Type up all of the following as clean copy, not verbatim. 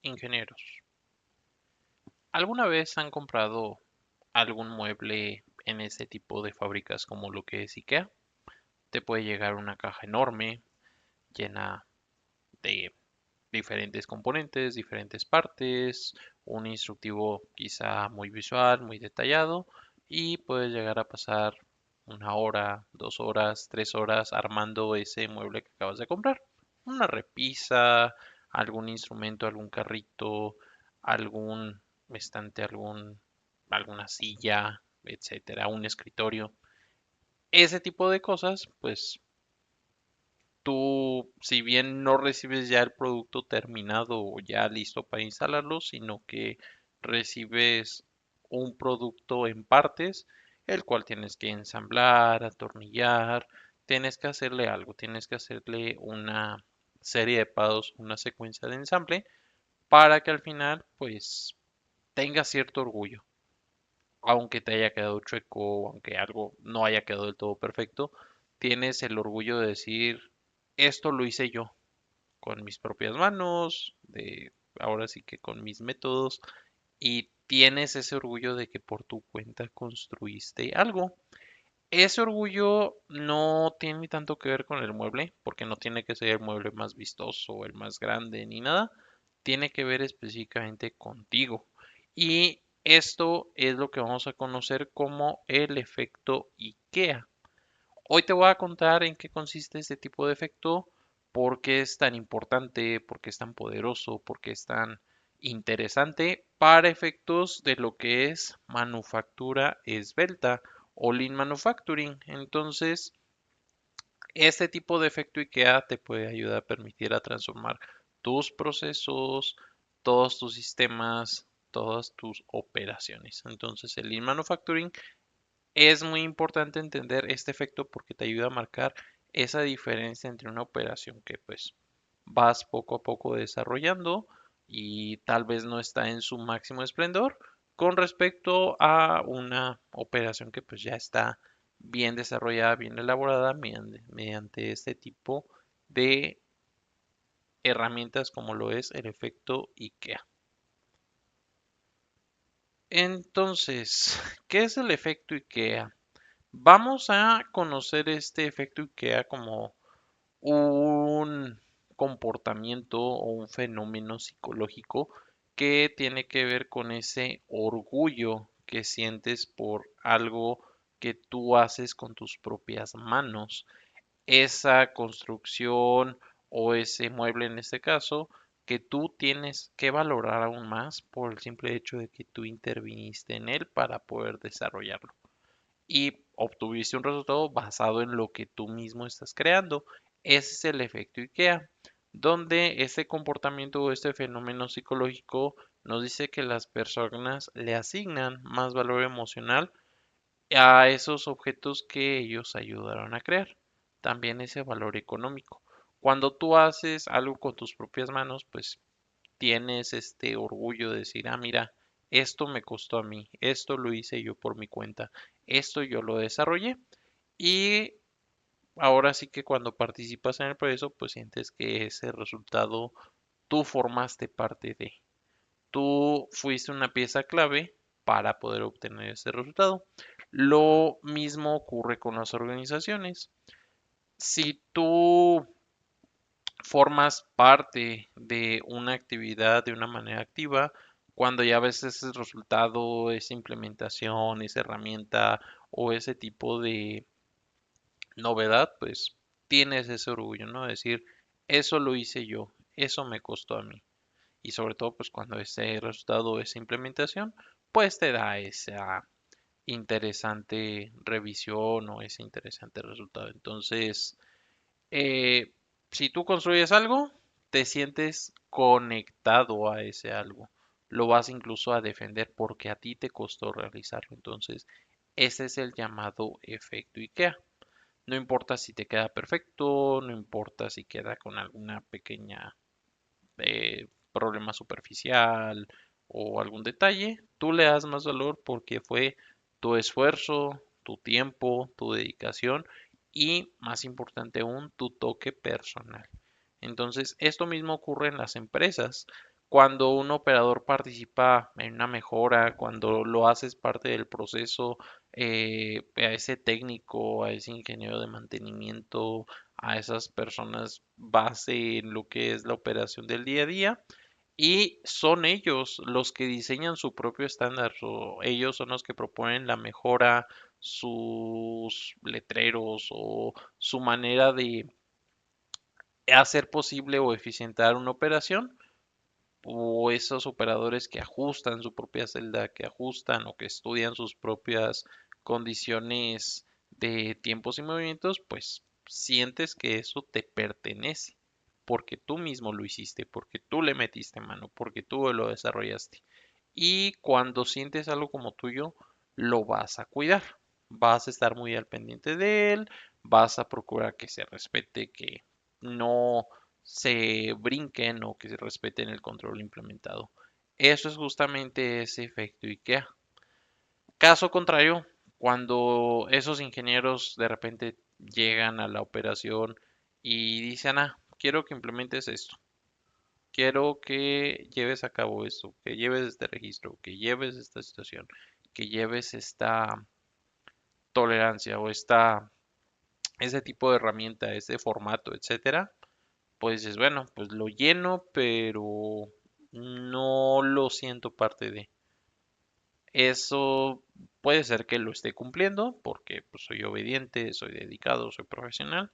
Ingenieros, ¿alguna vez han comprado algún mueble en este tipo de fábricas como lo que es IKEA? Te puede llegar una caja enorme, llena de diferentes componentes, diferentes partes, un instructivo quizá muy visual, muy detallado, y puedes llegar a pasar 1 hora, 2 horas, 3 horas armando ese mueble que acabas de comprar. Una repisa, algún instrumento, algún carrito, algún estante, alguna silla, etcétera, un escritorio. Ese tipo de cosas, pues tú, si bien no recibes ya el producto terminado o ya listo para instalarlo, sino que recibes un producto en partes, el cual tienes que ensamblar, atornillar, tienes que hacerle algo, tienes que hacerle una serie de pasos, una secuencia de ensamble para que al final, pues, tengas cierto orgullo. Aunque te haya quedado chueco, aunque algo no haya quedado del todo perfecto, tienes el orgullo de decir, esto lo hice yo con mis propias manos, ahora sí que con mis métodos, y tienes ese orgullo de que por tu cuenta construiste algo. Ese orgullo no tiene tanto que ver con el mueble, porque no tiene que ser el mueble más vistoso, el más grande, ni nada. Tiene que ver específicamente contigo. Y esto es lo que vamos a conocer como el efecto IKEA. Hoy te voy a contar en qué consiste este tipo de efecto, por qué es tan importante, por qué es tan poderoso, por qué es tan interesante para efectos de lo que es manufactura esbelta o lean manufacturing. Entonces, este tipo de efecto IKEA te puede ayudar a permitir a transformar tus procesos, todos tus sistemas, todas tus operaciones. Entonces, el lean manufacturing es muy importante entender este efecto porque te ayuda a marcar esa diferencia entre una operación que pues vas poco a poco desarrollando y tal vez no está en su máximo esplendor con respecto a una operación que pues ya está bien desarrollada, bien elaborada mediante este tipo de herramientas como lo es el efecto IKEA. Entonces, ¿qué es el efecto IKEA? Vamos a conocer este efecto IKEA como un comportamiento o un fenómeno psicológico que tiene que ver con ese orgullo que sientes por algo que tú haces con tus propias manos. Esa construcción o ese mueble en este caso que tú tienes que valorar aún más por el simple hecho de que tú interviniste en él para poder desarrollarlo y obtuviste un resultado basado en lo que tú mismo estás creando. Ese es el efecto IKEA, donde este comportamiento o este fenómeno psicológico nos dice que las personas le asignan más valor emocional a esos objetos que ellos ayudaron a crear. También ese valor económico. Cuando tú haces algo con tus propias manos, pues tienes este orgullo de decir, ah, mira, esto me costó a mí, esto lo hice yo por mi cuenta, esto yo lo desarrollé y ahora sí que cuando participas en el proceso, pues sientes que ese resultado tú formaste parte de, tú fuiste una pieza clave para poder obtener ese resultado. Lo mismo ocurre con las organizaciones. Si tú formas parte de una actividad de una manera activa, cuando ya ves ese resultado, esa implementación, esa herramienta o ese tipo de novedad, pues tienes ese orgullo, ¿no? Decir, eso lo hice yo, eso me costó a mí. Y sobre todo, pues cuando ese resultado, esa implementación, pues te da esa interesante revisión o ese interesante resultado. Entonces, eh, si tú construyes algo, te sientes conectado a ese algo. Lo vas incluso a defender porque a ti te costó realizarlo. Entonces, ese es el llamado efecto IKEA. No importa si te queda perfecto, no importa si queda con alguna pequeña problema superficial o algún detalle, tú le das más valor porque fue tu esfuerzo, tu tiempo, tu dedicación y, más importante aún, tu toque personal. Entonces, esto mismo ocurre en las empresas. Cuando un operador participa en una mejora, cuando lo haces parte del proceso, a ese técnico, a ese ingeniero de mantenimiento, a esas personas base en lo que es la operación del día a día, y son ellos los que diseñan su propio estándar, o ellos son los que proponen la mejora, sus letreros o su manera de hacer posible o eficientar una operación, o esos operadores que ajustan su propia celda, que ajustan o que estudian sus propias condiciones de tiempos y movimientos, pues sientes que eso te pertenece, porque tú mismo lo hiciste, porque tú le metiste mano, porque tú lo desarrollaste. Y cuando sientes algo como tuyo, lo vas a cuidar, vas a estar muy al pendiente de él, vas a procurar que se respete, que no se brinquen o que se respeten el control implementado. Eso es justamente ese efecto IKEA. Caso contrario, cuando esos ingenieros de repente llegan a la operación y dicen, ah, quiero que implementes esto, quiero que lleves a cabo esto, que lleves este registro, que lleves esta situación, que lleves esta tolerancia o ese tipo de herramienta, ese formato, etcétera, pues es bueno, pues lo lleno, pero no lo siento parte de. Eso puede ser que lo esté cumpliendo porque pues, soy obediente, soy dedicado, soy profesional,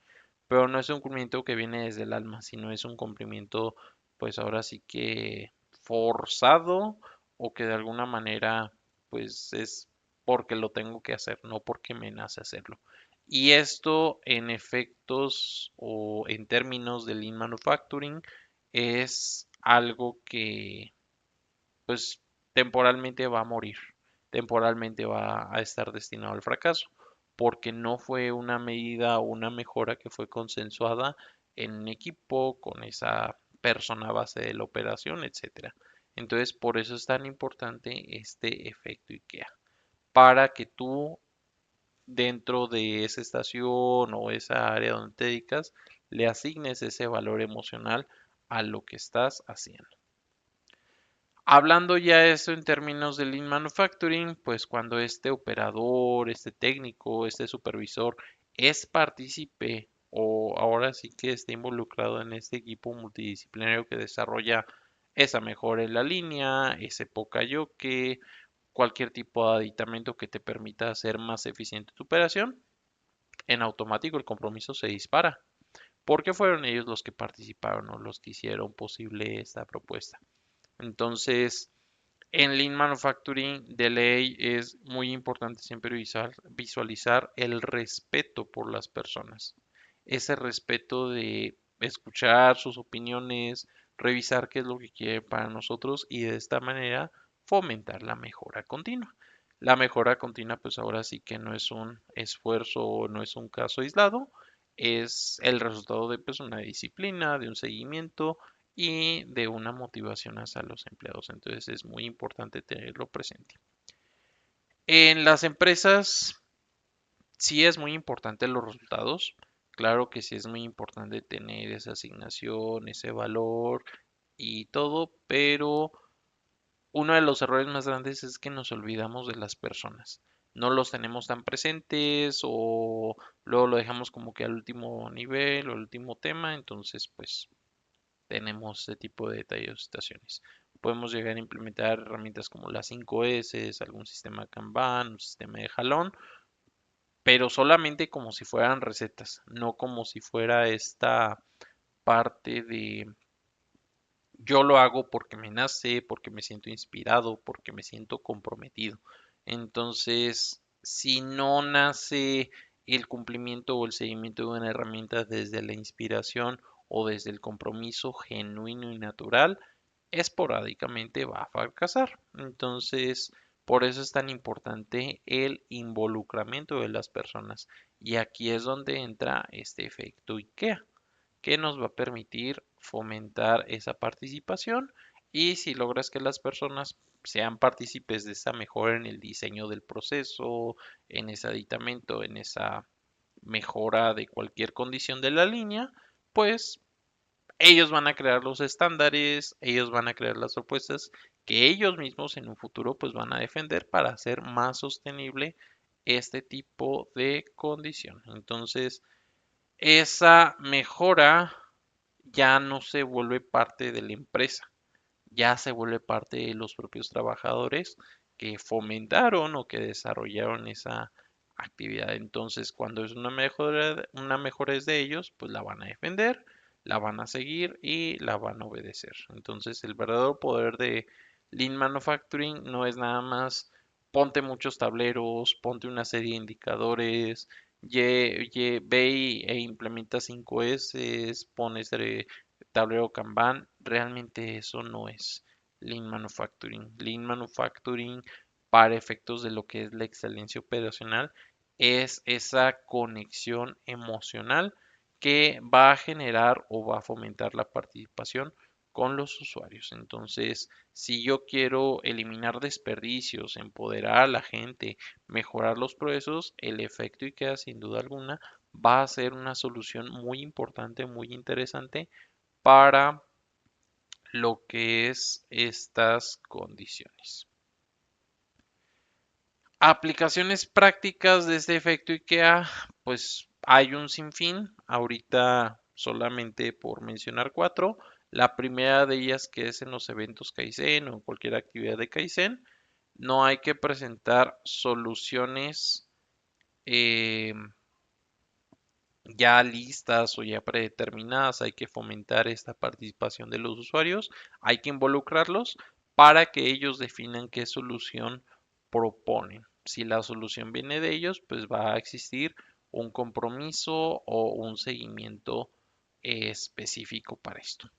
pero no es un cumplimiento que viene desde el alma, sino es un cumplimiento, pues ahora sí que forzado o que de alguna manera, pues es porque lo tengo que hacer, no porque me nace hacerlo. Y esto en efectos o en términos de Lean Manufacturing es algo que pues temporalmente va a morir, temporalmente va a estar destinado al fracaso, porque no fue una medida o una mejora que fue consensuada en un equipo con esa persona base de la operación, etcétera. Entonces, por eso es tan importante este efecto IKEA, para que tú dentro de esa estación o esa área donde te dedicas, le asignes ese valor emocional a lo que estás haciendo. Hablando ya esto en términos de Lean Manufacturing, pues cuando este operador, este técnico, este supervisor es partícipe o ahora sí que esté involucrado en este equipo multidisciplinario que desarrolla esa mejora en la línea, ese poka-yoke, cualquier tipo de aditamento que te permita hacer más eficiente tu operación, en automático el compromiso se dispara, porque fueron ellos los que participaron o los que hicieron posible esta propuesta. Entonces, en Lean Manufacturing de ley es muy importante siempre visualizar el respeto por las personas. Ese respeto de escuchar sus opiniones, revisar qué es lo que quiere para nosotros y de esta manera fomentar la mejora continua. La mejora continua pues ahora sí que no es un esfuerzo, no es un caso aislado, es el resultado de pues una disciplina, de un seguimiento y de una motivación hacia los empleados. Entonces es muy importante tenerlo presente. En las empresas sí es muy importante los resultados. Claro que sí es muy importante tener esa asignación, ese valor y todo, pero uno de los errores más grandes es que nos olvidamos de las personas. No los tenemos tan presentes o luego lo dejamos como que al último nivel o al último tema, entonces pues tenemos este tipo de detalles o situaciones. Podemos llegar a implementar herramientas como las 5S, algún sistema Kanban, un sistema de jalón, pero solamente como si fueran recetas, no como si fuera esta parte de yo lo hago porque me nace, porque me siento inspirado, porque me siento comprometido. Entonces, si no nace el cumplimiento o el seguimiento de una herramienta desde la inspiración o desde el compromiso genuino y natural, esporádicamente va a fracasar. Entonces, por eso es tan importante el involucramiento de las personas. Y aquí es donde entra este efecto IKEA que nos va a permitir fomentar esa participación y si logras que las personas sean partícipes de esa mejora en el diseño del proceso, en ese aditamento, en esa mejora de cualquier condición de la línea, pues Ellos van a crear los estándares, ellos van a crear las propuestas que ellos mismos en un futuro pues van a defender para hacer más sostenible este tipo de condición. Entonces, esa mejora ya no se vuelve parte de la empresa, ya se vuelve parte de los propios trabajadores que fomentaron o que desarrollaron esa actividad. Entonces, cuando es una mejora es de ellos, pues la van a defender, la van a seguir y la van a obedecer. Entonces, el verdadero poder de Lean Manufacturing no es nada más ponte muchos tableros, ponte una serie de indicadores, ve e implementa 5S, pones tablero Kanban, realmente eso no es Lean Manufacturing. Lean Manufacturing, para efectos de lo que es la excelencia operacional, es esa conexión emocional que va a generar o va a fomentar la participación con los usuarios. Entonces, si yo quiero eliminar desperdicios, empoderar a la gente, mejorar los procesos, el efecto IKEA sin duda alguna va a ser una solución muy importante, muy interesante para lo que es estas condiciones. Aplicaciones prácticas de este efecto IKEA, pues hay un sinfín, ahorita solamente por mencionar cuatro. La primera de ellas que es en los eventos Kaizen o en cualquier actividad de Kaizen, no hay que presentar soluciones eh, ya listas o ya predeterminadas, hay que fomentar esta participación de los usuarios, hay que involucrarlos para que ellos definan qué solución proponen. Si la solución viene de ellos, pues va a existir un compromiso o un seguimiento específico para esto.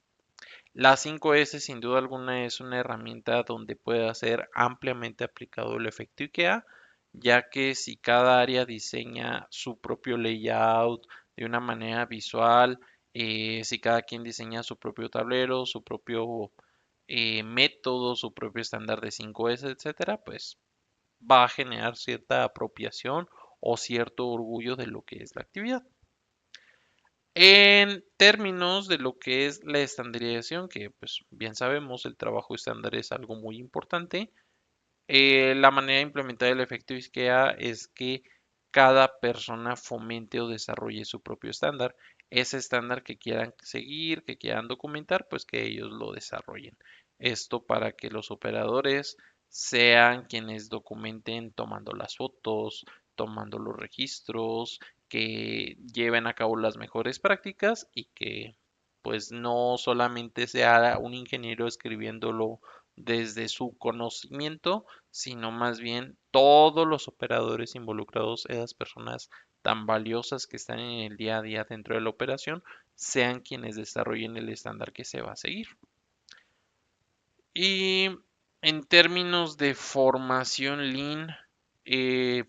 La 5S sin duda alguna es una herramienta donde puede ser ampliamente aplicado el efecto IKEA, ya que si cada área diseña su propio layout de una manera visual, si cada quien diseña su propio tablero, su propio método, su propio estándar de 5S, etcétera, pues va a generar cierta apropiación o cierto orgullo de lo que es la actividad. En términos de lo que es la estandarización, que pues bien sabemos, el trabajo estándar es algo muy importante, la manera de implementar el efecto IKEA es que cada persona fomente o desarrolle su propio estándar. Ese estándar que quieran seguir, que quieran documentar, pues que ellos lo desarrollen. Esto para que los operadores sean quienes documenten tomando las fotos, tomando los registros, que lleven a cabo las mejores prácticas y que pues no solamente sea un ingeniero escribiéndolo desde su conocimiento, sino más bien todos los operadores involucrados, esas personas tan valiosas que están en el día a día dentro de la operación, sean quienes desarrollen el estándar que se va a seguir. Y en términos de formación Lean, eh,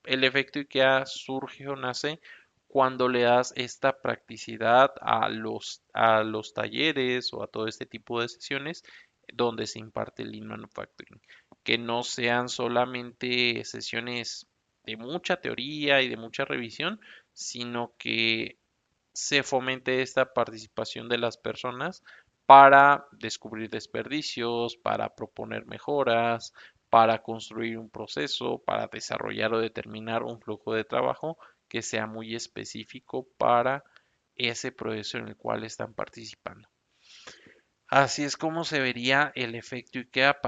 el efecto IKEA surge o nace cuando le das esta practicidad a los talleres o a todo este tipo de sesiones donde se imparte Lean Manufacturing. Que no sean solamente sesiones de mucha teoría y de mucha revisión, sino que se fomente esta participación de las personas para descubrir desperdicios, para proponer mejoras, para construir un proceso, para desarrollar o determinar un flujo de trabajo que sea muy específico para ese proceso en el cual están participando. Así es como se vería el efecto IKEA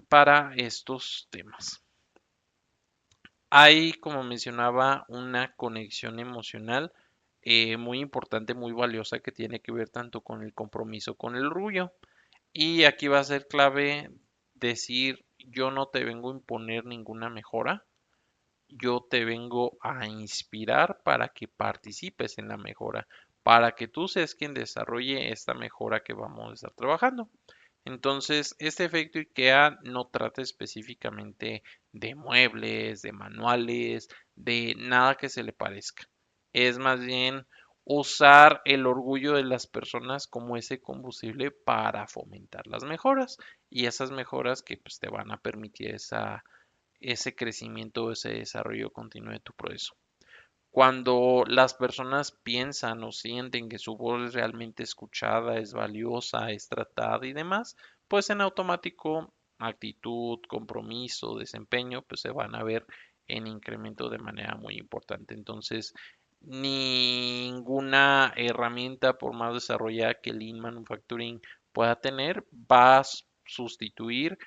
para estos temas. Hay, como mencionaba, una conexión emocional muy importante, muy valiosa, que tiene que ver tanto con el compromiso, con el orgullo. Y aquí va a ser clave decir, yo no te vengo a imponer ninguna mejora, yo te vengo a inspirar para que participes en la mejora, para que tú seas quien desarrolle esta mejora que vamos a estar trabajando. Entonces, este efecto IKEA no trata específicamente de muebles, de manuales, de nada que se le parezca. Es más bien usar el orgullo de las personas como ese combustible para fomentar las mejoras y esas mejoras que pues, te van a permitir ese crecimiento, ese desarrollo continuo de tu proceso. Cuando las personas piensan o sienten que su voz es realmente escuchada, es valiosa, es tratada y demás, pues en automático actitud, compromiso, desempeño, pues se van a ver en incremento de manera muy importante. Entonces, ninguna herramienta, por más desarrollada que Lean Manufacturing pueda tener, va a sustituir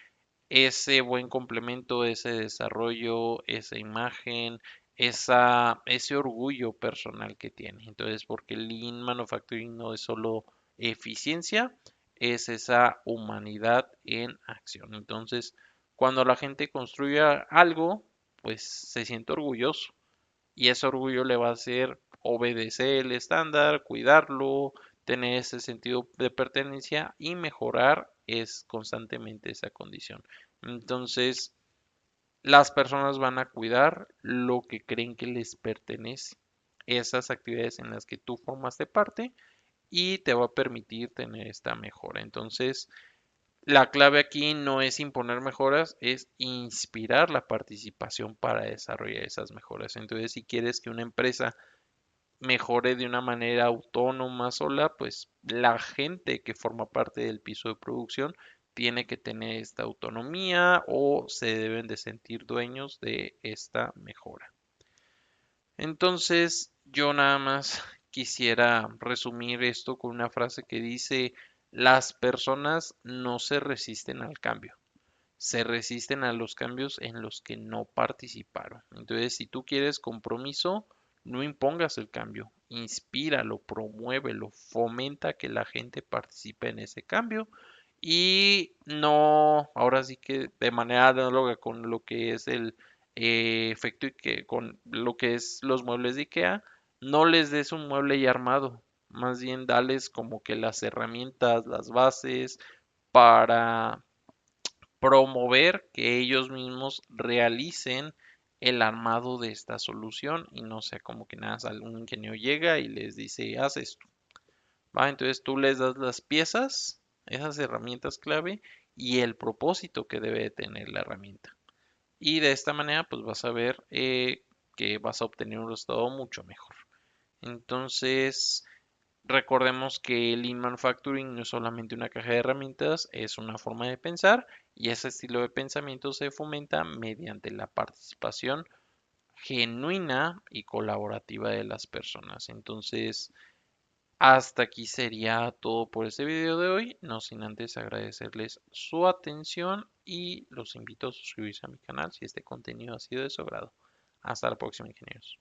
ese buen complemento, ese desarrollo, esa imagen, ese orgullo personal que tiene. Entonces, porque el Lean Manufacturing no es solo eficiencia, es esa humanidad en acción. Entonces, cuando la gente construya algo, pues se siente orgulloso y ese orgullo le va a hacer obedecer el estándar, cuidarlo, tener ese sentido de pertenencia y mejorar es constantemente esa condición. Entonces, las personas van a cuidar lo que creen que les pertenece, esas actividades en las que tú formaste parte y te va a permitir tener esta mejora. Entonces, la clave aquí no es imponer mejoras, es inspirar la participación para desarrollar esas mejoras. Entonces, si quieres que una empresa mejore de una manera autónoma sola, pues la gente que forma parte del piso de producción tiene que tener esta autonomía o se deben de sentir dueños de esta mejora. Entonces, yo nada más quisiera resumir esto con una frase que dice, las personas no se resisten al cambio, se resisten a los cambios en los que no participaron. Entonces, si tú quieres compromiso, no impongas el cambio, inspíralo, promuévelo, fomenta que la gente participe en ese cambio y no, ahora sí que de manera análoga con lo que es el efecto y que con lo que es los muebles de IKEA, no les des un mueble ya armado, más bien dales como que las herramientas, las bases para promover que ellos mismos realicen el armado de esta solución y no sea como que nada, algún ingeniero llega y les dice, haz esto, ¿va? Entonces tú les das las piezas, esas herramientas clave y el propósito que debe de tener la herramienta. Y de esta manera pues vas a ver que vas a obtener un resultado mucho mejor. Entonces, recordemos que el Lean Manufacturing no es solamente una caja de herramientas, es una forma de pensar y ese estilo de pensamiento se fomenta mediante la participación genuina y colaborativa de las personas. Entonces, hasta aquí sería todo por este video de hoy, no sin antes agradecerles su atención y los invito a suscribirse a mi canal si este contenido ha sido de su agrado. Hasta la próxima, ingenieros.